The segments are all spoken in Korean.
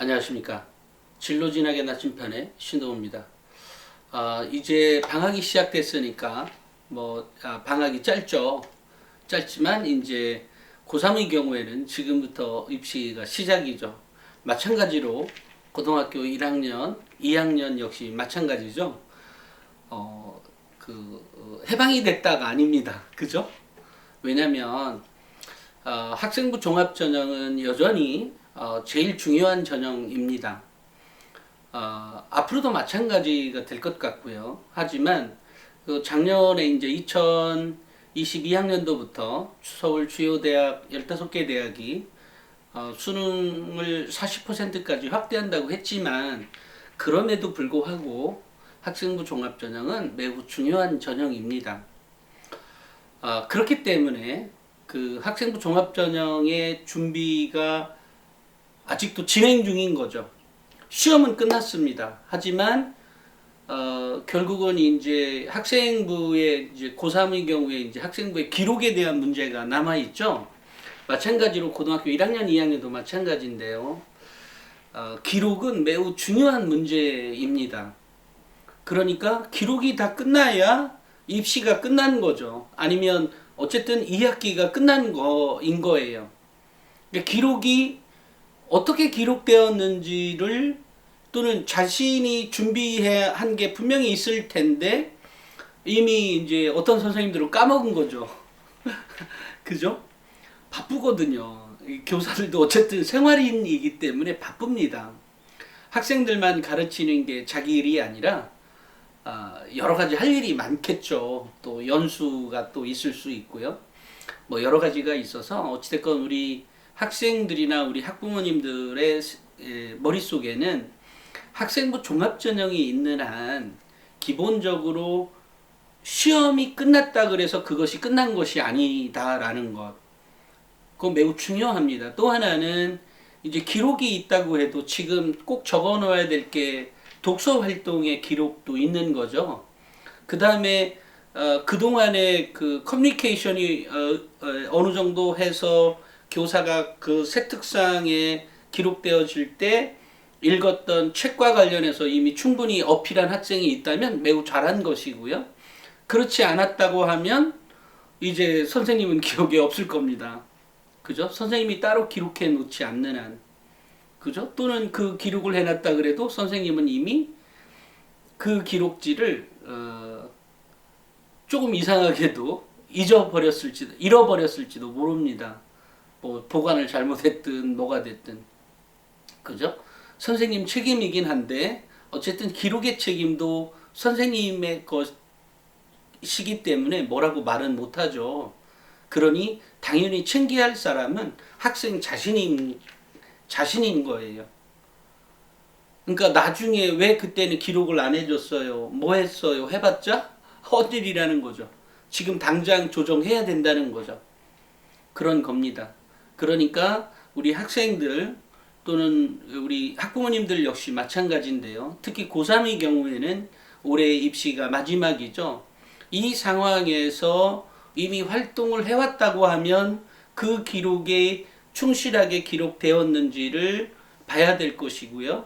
안녕하십니까. 진로진학의 나침판의 신동호입니다. 이제 방학이 시작됐으니까 방학이 짧죠. 짧지만 이제 고3의 경우에는 지금부터 입시가 시작이죠. 마찬가지로 고등학교 1학년, 2학년 역시 마찬가지죠. 해방이 됐다가 아닙니다. 그죠? 왜냐면 학생부 종합전형은 여전히 제일 중요한 전형입니다. 앞으로도 마찬가지가 될 것 같고요. 하지만 작년에 이제 2022학년도부터 서울 주요 대학 15개 대학이 수능을 40%까지 확대한다고 했지만 그럼에도 불구하고 학생부 종합전형은 매우 중요한 전형입니다. 그렇기 때문에 그 학생부 종합전형의 준비가 아직도 진행 중인 거죠. 시험은 끝났습니다. 하지만 결국은 이제 학생부의 이제 고3의 경우에 이제 학생부의 기록에 대한 문제가 남아 있죠. 마찬가지로 고등학교 1학년, 2학년도 마찬가지인데요. 기록은 매우 중요한 문제입니다. 그러니까 기록이 다 끝나야 입시가 끝난 거죠. 아니면 어쨌든 2학기가 끝난 거인 거예요. 그러니까 기록이 어떻게 기록되었는지를 또는 자신이 준비해 한 게 분명히 있을 텐데 이미 이제 어떤 선생님들은 까먹은 거죠. 그죠? 바쁘거든요. 교사들도 어쨌든 생활인이기 때문에 바쁩니다. 학생들만 가르치는 게 자기 일이 아니라 여러 가지 할 일이 많겠죠. 또 연수가 또 있을 수 있고요. 뭐 여러 가지가 있어서 어찌됐건 우리 학생들이나 우리 학부모님들의 머릿속에는 학생부 종합전형이 있는 한 기본적으로 시험이 끝났다 그래서 그것이 끝난 것이 아니다라는 것. 그거 매우 중요합니다. 또 하나는 이제 기록이 있다고 해도 지금 꼭 적어 놓아야 될 게 독서 활동의 기록도 있는 거죠. 그 다음에 그동안의 그 커뮤니케이션이 어느 정도 해서 교사가 그 세특상에 기록되어질 때 읽었던 책과 관련해서 이미 충분히 어필한 학생이 있다면 매우 잘한 것이고요. 그렇지 않았다고 하면 이제 선생님은 기억에 없을 겁니다. 그죠? 선생님이 따로 기록해 놓지 않는 한. 그죠? 또는 그 기록을 해놨다 그래도 선생님은 이미 그 기록지를 조금 이상하게도 잃어버렸을지도 모릅니다. 뭐 보관을 잘못했든 뭐가 됐든. 그죠? 선생님 책임이긴 한데 어쨌든 기록의 책임도 선생님의 것이기 때문에 뭐라고 말은 못하죠. 그러니 당연히 챙겨야 할 사람은 학생 자신인 거예요. 그러니까 나중에 왜 그때는 기록을 안 해줬어요? 뭐 했어요? 해봤자 헛일이라는 거죠. 지금 당장 조정해야 된다는 거죠. 그런 겁니다. 그러니까 우리 학생들 또는 우리 학부모님들 역시 마찬가지인데요. 특히 고3의 경우에는 올해 입시가 마지막이죠. 이 상황에서 이미 활동을 해왔다고 하면 그 기록에 충실하게 기록되었는지를 봐야 될 것이고요.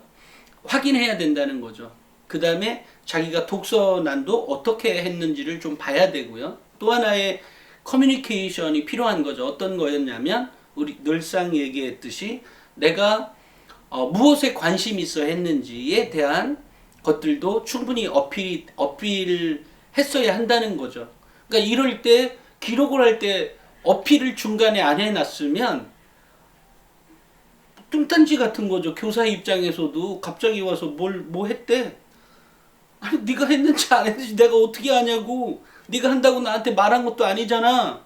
확인해야 된다는 거죠. 그 다음에 자기가 독서난도 어떻게 했는지를 좀 봐야 되고요. 또 하나의 커뮤니케이션이 필요한 거죠. 어떤 거였냐면 우리 늘상 얘기했듯이 내가 무엇에 관심 있어 했는지에 대한 것들도 충분히 어필을 했어야 한다는 거죠. 그러니까 이럴 때 기록을 할 때 어필을 중간에 안 해놨으면 뚱딴지 같은 거죠. 교사 입장에서도 갑자기 와서 뭐 했대? 아니 네가 했는지 안 했는지 내가 어떻게 아냐고. 네가 한다고 나한테 말한 것도 아니잖아.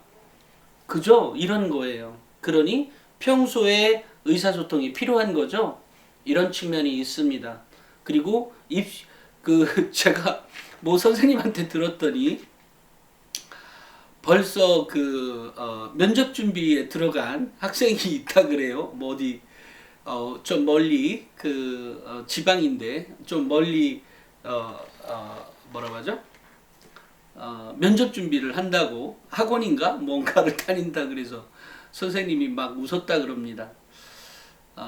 그죠? 이런 거예요. 그러니 평소에 의사소통이 필요한 거죠. 이런 측면이 있습니다. 그리고 제가 뭐 선생님한테 들었더니 벌써 면접 준비에 들어간 학생이 있다 그래요. 뭐 어디 좀 멀리 지방인데 좀 멀리 뭐라고 하죠? 면접 준비를 한다고 학원인가 뭔가를 다닌다 그래서 선생님이 막 웃었다 그럽니다.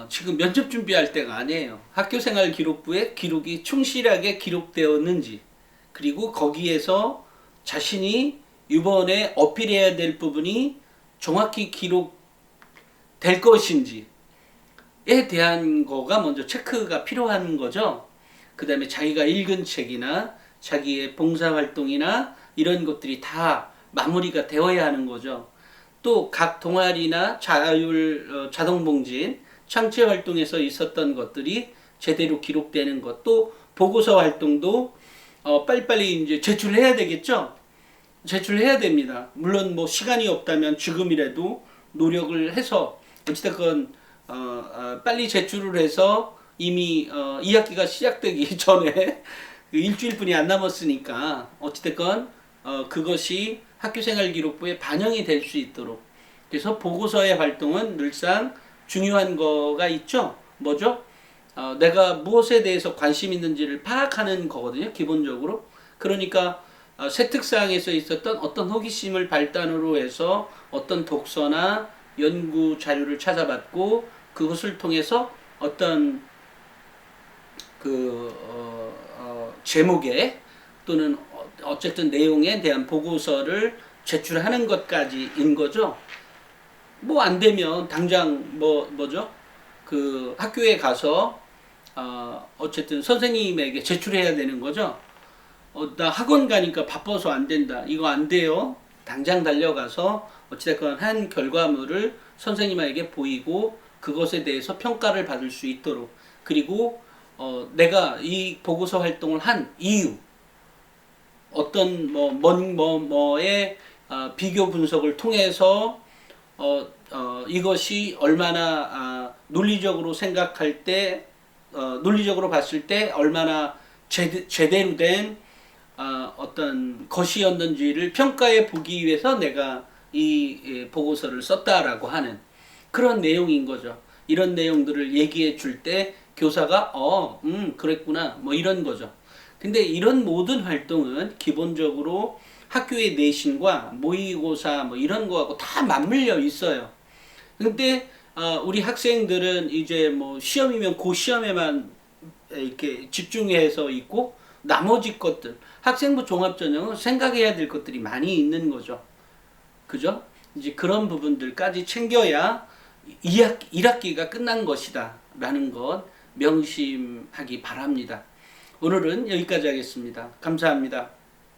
지금 면접 준비할 때가 아니에요. 학교생활 기록부에 기록이 충실하게 기록되었는지, 그리고 거기에서 자신이 이번에 어필해야 될 부분이 정확히 기록될 것인지에 대한 거가 먼저 체크가 필요한 거죠. 그 다음에 자기가 읽은 책이나 자기의 봉사활동이나 이런 것들이 다 마무리가 되어야 하는 거죠. 또 각 동아리나 자동봉진, 창체 활동에서 있었던 것들이 제대로 기록되는 것, 또 보고서 활동도 빨리빨리 이제 제출해야 되겠죠. 제출해야 됩니다. 물론 뭐 시간이 없다면 지금이라도 노력을 해서 어찌됐건 빨리 제출을 해서 이미 2학기가 시작되기 전에 일주일뿐이 안 남았으니까 어찌됐건 그것이 학교생활기록부에 반영이 될 수 있도록, 그래서 보고서의 활동은 늘상 중요한 거가 있죠. 뭐죠? 내가 무엇에 대해서 관심 있는지를 파악하는 거거든요. 기본적으로. 그러니까 세특사항에서 있었던 어떤 호기심을 발단으로 해서 어떤 독서나 연구 자료를 찾아봤고, 그것을 통해서 어떤 제목에 또는 어쨌든 내용에 대한 보고서를 제출하는 것까지인 거죠. 뭐 안 되면 당장 뭐죠? 그 학교에 가서 어쨌든 선생님에게 제출해야 되는 거죠. 나 학원 가니까 바빠서 안 된다. 이거 안 돼요. 당장 달려가서 어찌됐건 한 결과물을 선생님에게 보이고 그것에 대해서 평가를 받을 수 있도록, 그리고 내가 이 보고서 활동을 한 이유, 어떤 뭐의 비교 분석을 통해서 이것이 얼마나 논리적으로 생각할 때, 논리적으로 봤을 때 얼마나 제대로 된 어떤 것이었는지를 평가해 보기 위해서 내가 이 보고서를 썼다라고 하는 그런 내용인 거죠. 이런 내용들을 얘기해 줄 때 교사가 그랬구나 뭐 이런 거죠. 근데 이런 모든 활동은 기본적으로 학교의 내신과 모의고사 뭐 이런 거하고 다 맞물려 있어요. 근데 우리 학생들은 이제 뭐 시험이면 그 시험에만 이렇게 집중해서 있고, 나머지 것들, 학생부 종합전형은 생각해야 될 것들이 많이 있는 거죠. 그죠? 이제 그런 부분들까지 챙겨야 1학기가 끝난 것이다 라는 것 명심하기 바랍니다. 오늘은 여기까지 하겠습니다. 감사합니다.